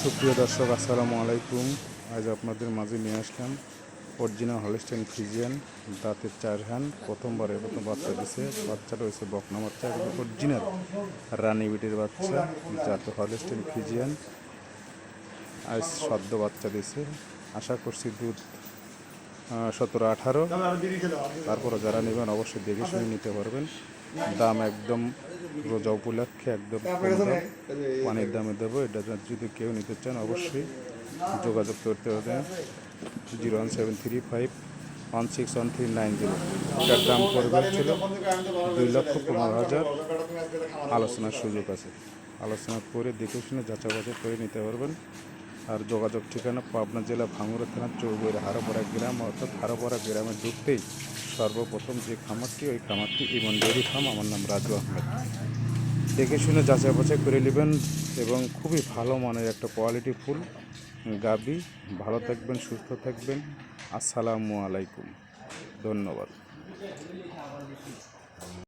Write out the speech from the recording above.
সুপ্রিয় দর্শক, আসসালামু আলাইকুম। আজ আপনাদের মাঝে নিয়ে আসলাম অরিজিনাল হলস্টাইন ফ্রিজিয়ান, দাঁতের 4 হান, প্রথমবারের মতো বাচ্চা দিছে। বাচ্চাটা হয়েছে বকনা বাচ্চা, অরিজিনাল রানী বিটির বাচ্চা, জাত হলস্টাইন ফ্রিজিয়ান। আজ সদ্য বাচ্চা দিছে। আশা করছি দুধ 17-18। তারপরে যারা নেবেন অবশ্যই দেখে শুনে নিতে পারবেন। দাম একদম রোজা উপলক্ষে একদম কম দাম, পানির দামে দেবো। এটা যদি কেউ নিতে চান অবশ্যই যোগাযোগ করতে হবে 01735161390। এটার দাম পড়বে ছিল 2,15,000। আলোচনার সুযোগ আছে, আলোচনা করে দেখে শুনে যাচাই বাছাই করে নিতে পারবেন। আর যোগাযোগ ঠিকানা পাবনা জেলা ভাঙ্গুড়া থানা চৌবইয়ের হারোপাড়া গ্রাম, অর্থাৎ হারোপাড়া গ্রামে ঢুকতেই সর্বপ্রথম যে খামারটি, ওই খামারটি ইমন ডেয়ারি ফার্ম। আমার নাম রাজু আহমেদ। দেখে শুনে যাচাই বাছাই করে নেবেন এবং খুবই ভালো মানের একটা কোয়ালিটি ফুল গাবি। ভালো থাকবেন, সুস্থ থাকবেন। আসসালামু আলাইকুম, ধন্যবাদ।